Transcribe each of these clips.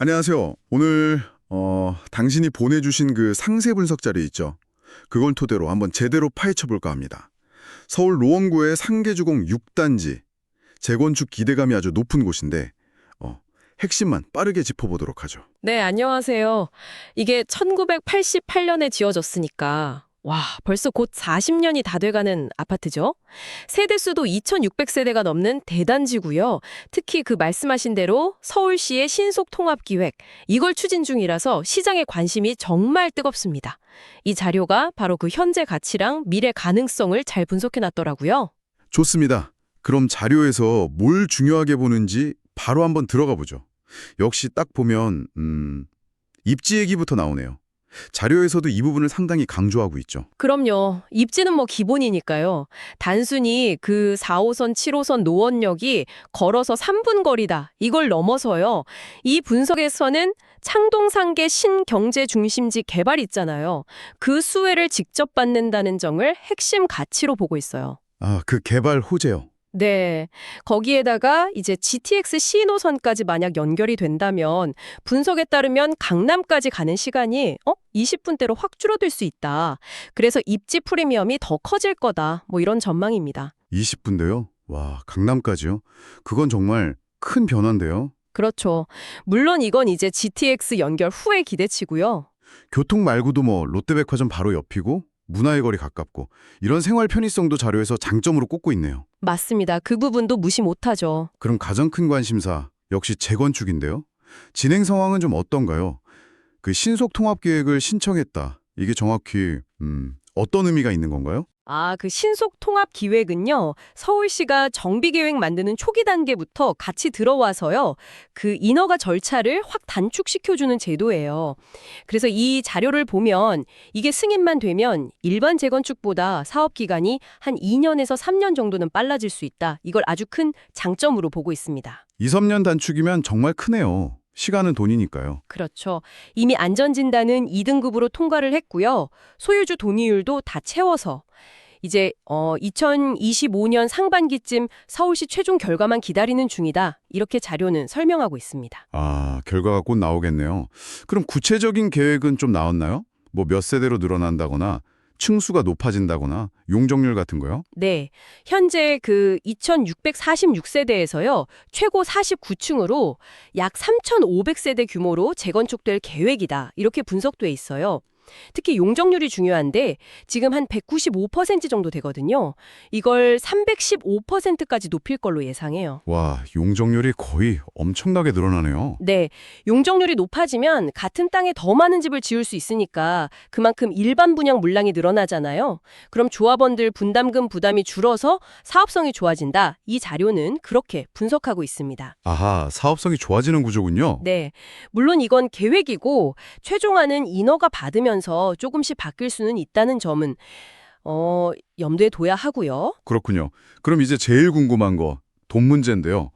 안녕하세요. 오늘 당신이 보내주신 그 상세 분석 자료 있죠? 그걸 토대로 한번 제대로 파헤쳐볼까 합니다. 서울 노원구의 상계주공 6단지, 재건축 기대감이 아주 높은 곳인데 핵심만 빠르게 짚어보도록 하죠. 네, 안녕하세요. 이게 1988년에 지어졌으니까, 와, 벌써 곧 40년이 다 돼가는 아파트죠? 세대수도 2,600세대가 넘는 대단지고요. 특히 그 말씀하신 대로 서울시의 신속 통합 기획, 이걸 추진 중이라서 시장의 관심이 정말 뜨겁습니다. 이 자료가 바로 그 현재 가치랑 미래 가능성을 잘 분석해 놨더라고요. 좋습니다. 그럼 자료에서 뭘 중요하게 보는지 바로 한번 들어가 보죠. 역시 딱 보면 입지 얘기부터 나오네요. 자료에서도 이 부분을 상당히 강조하고 있죠. 그럼요. 입지는 뭐 기본이니까요. 단순히 그 4호선, 7호선 노원역이 걸어서 3분 거리다. 이걸 넘어서요. 이 분석에서는 창동상계 신경제중심지 개발 있잖아요. 그 수혜를 직접 받는다는 점을 핵심 가치로 보고 있어요. 아, 그 개발 호재요. 네. 거기에다가 이제 GTX C노선까지 만약 연결이 된다면 분석에 따르면 강남까지 가는 시간이 20분대로 확 줄어들 수 있다. 그래서 입지 프리미엄이 더 커질 거다. 뭐 이런 전망입니다. 20분대요? 와, 강남까지요? 그건 정말 큰 변화인데요. 그렇죠. 물론 이건 이제 GTX 연결 후의 기대치고요. 교통 말고도 뭐 롯데백화점 바로 옆이고 문화의 거리 가깝고 이런 생활 편의성도 자료에서 장점으로 꼽고 있네요. 맞습니다. 그 부분도 무시 못하죠. 그럼 가장 큰 관심사 역시 재건축인데요. 진행 상황은 좀 어떤가요? 그 신속 통합 계획을 신청했다. 이게 정확히 어떤 의미가 있는 건가요? 그 신속 통합 기획은요, 서울시가 정비 계획 만드는 초기 단계부터 같이 들어와서요, 그 인허가 절차를 확 단축시켜주는 제도예요. 그래서 이 자료를 보면 이게 승인만 되면 일반 재건축보다 사업 기간이 한 2년에서 3년 정도는 빨라질 수 있다. 이걸 아주 큰 장점으로 보고 있습니다. 2, 3년 단축이면 정말 크네요. 시간은 돈이니까요. 그렇죠. 이미 안전진단은 2등급으로 통과를 했고요. 소유주 동의율도 다 채워서 이제 2025년 상반기쯤 서울시 최종 결과만 기다리는 중이다. 이렇게 자료는 설명하고 있습니다. 아, 결과가 곧 나오겠네요. 그럼 구체적인 계획은 좀 나왔나요? 뭐 몇 세대로 늘어난다거나 층수가 높아진다거나 용적률 같은 거요? 네. 현재 그 2646세대에서요. 최고 49층으로 약 3500세대 규모로 재건축될 계획이다. 이렇게 분석돼 있어요. 특히 용적률이 중요한데 지금 한 195% 정도 되거든요. 이걸 315%까지 높일 걸로 예상해요. 와, 용적률이 거의 엄청나게 늘어나네요. 네, 용적률이 높아지면 같은 땅에 더 많은 집을 지을 수 있으니까 그만큼 일반 분양 물량이 늘어나잖아요. 그럼 조합원들 분담금 부담이 줄어서 사업성이 좋아진다. 이 자료는 그렇게 분석하고 있습니다. 아하, 사업성이 좋아지는 구조군요. 네, 물론 이건 계획이고 최종안은 인허가 받으면서 조금씩 바뀔 수는 있다는 점은 염두에 둬야 하고요. 그렇군요. 그럼 이제 제일 궁금한 거, 돈 문제인데요.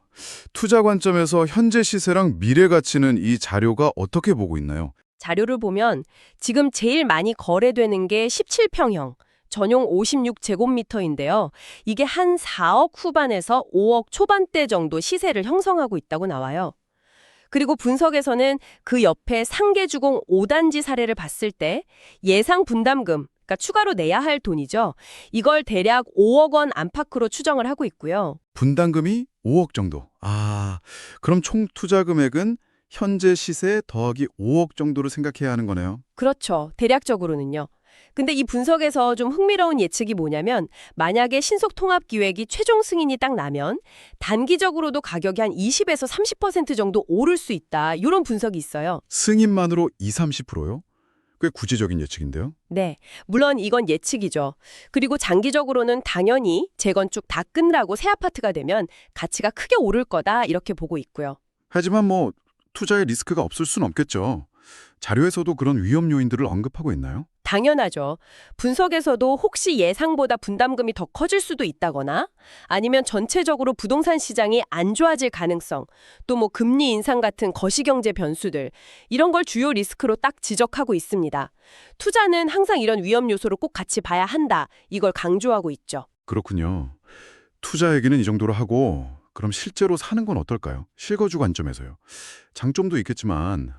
투자 관점에서 현재 시세랑 미래 가치는 이 자료가 어떻게 보고 있나요? 자료를 보면 지금 제일 많이 거래되는 게 17평형, 전용 56제곱미터인데요. 이게 한 4억 후반에서 5억 초반대 정도 시세를 형성하고 있다고 나와요. 그리고 분석에서는 그 옆에 상계주공 5단지 사례를 봤을 때 예상 분담금, 그러니까 추가로 내야 할 돈이죠. 이걸 대략 5억 원 안팎으로 추정을 하고 있고요. 분담금이 5억 정도. 아, 그럼 총 투자 금액은 현재 시세 더하기 5억 정도로 생각해야 하는 거네요. 그렇죠. 대략적으로는요. 근데 이 분석에서 좀 흥미로운 예측이 뭐냐면 만약에 신속 통합 기획이 최종 승인이 딱 나면 단기적으로도 가격이 한 20에서 30% 정도 오를 수 있다. 이런 분석이 있어요. 승인만으로 20, 30%요? 꽤 구체적인 예측인데요. 네. 물론 이건 예측이죠. 그리고 장기적으로는 당연히 재건축 다 끝나고 새 아파트가 되면 가치가 크게 오를 거다. 이렇게 보고 있고요. 하지만 뭐 투자의 리스크가 없을 순 없겠죠. 자료에서도 그런 위험 요인들을 언급하고 있나요? 당연하죠. 분석에서도 혹시 예상보다 분담금이 더 커질 수도 있다거나 아니면 전체적으로 부동산 시장이 안 좋아질 가능성, 또 뭐 금리 인상 같은 거시경제 변수들, 이런 걸 주요 리스크로 딱 지적하고 있습니다. 투자는 항상 이런 위험 요소를 꼭 같이 봐야 한다. 이걸 강조하고 있죠. 그렇군요. 투자 얘기는 이 정도로 하고 그럼 실제로 사는 건 어떨까요? 실거주 관점에서요. 장점도 있겠지만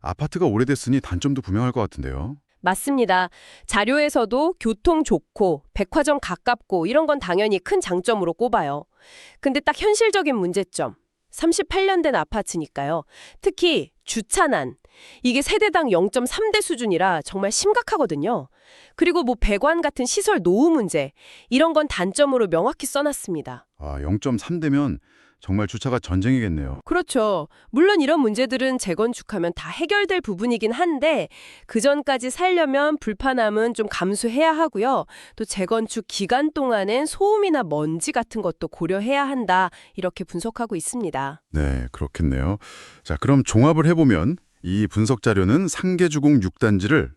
아파트가 오래됐으니 단점도 분명할 것 같은데요. 맞습니다. 자료에서도 교통 좋고 백화점 가깝고 이런 건 당연히 큰 장점으로 꼽아요. 근데 딱 현실적인 문제점. 38년 된 아파트니까요. 특히 주차난. 이게 세대당 0.3대 수준이라 정말 심각하거든요. 그리고 뭐 배관 같은 시설 노후 문제. 이런 건 단점으로 명확히 써놨습니다. 0.3대면 정말 주차가 전쟁이겠네요. 그렇죠. 물론 이런 문제들은 재건축하면 다 해결될 부분이긴 한데 그 전까지 살려면 불편함은 좀 감수해야 하고요. 또 재건축 기간 동안엔 소음이나 먼지 같은 것도 고려해야 한다. 이렇게 분석하고 있습니다. 네, 그렇겠네요. 자, 그럼 종합을 해보면 이 분석 자료는 상계주공 6단지를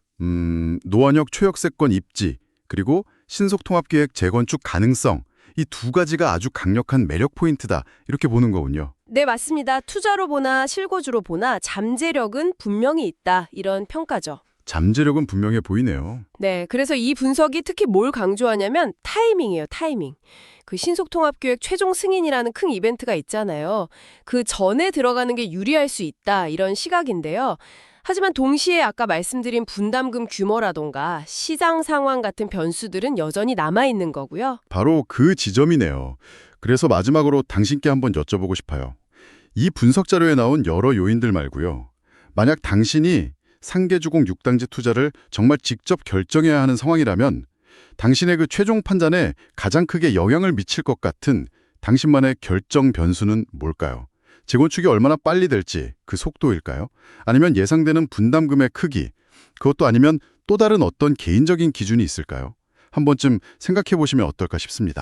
노원역 초역세권 입지 그리고 신속통합계획 재건축 가능성 이 두 가지가 아주 강력한 매력 포인트다 이렇게 보는 거군요. 네, 맞습니다. 투자로 보나 실거주로 보나 잠재력은 분명히 있다. 이런 평가죠. 잠재력은 분명해 보이네요. 네, 그래서 이 분석이 특히 뭘 강조하냐면 타이밍이에요, 타이밍. 그 신속통합계획 최종 승인이라는 큰 이벤트가 있잖아요. 그 전에 들어가는 게 유리할 수 있다, 이런 시각인데요. 하지만 동시에 아까 말씀드린 분담금 규모라던가 시장 상황 같은 변수들은 여전히 남아있는 거고요. 바로 그 지점이네요. 그래서 마지막으로 당신께 한번 여쭤보고 싶어요. 이 분석 자료에 나온 여러 요인들 말고요. 만약 당신이 상계주공 6단지 투자를 정말 직접 결정해야 하는 상황이라면 당신의 그 최종 판단에 가장 크게 영향을 미칠 것 같은 당신만의 결정 변수는 뭘까요? 재건축이 얼마나 빨리 될지 그 속도일까요? 아니면 예상되는 분담금의 크기, 그것도 아니면 또 다른 어떤 개인적인 기준이 있을까요? 한 번쯤 생각해 보시면 어떨까 싶습니다.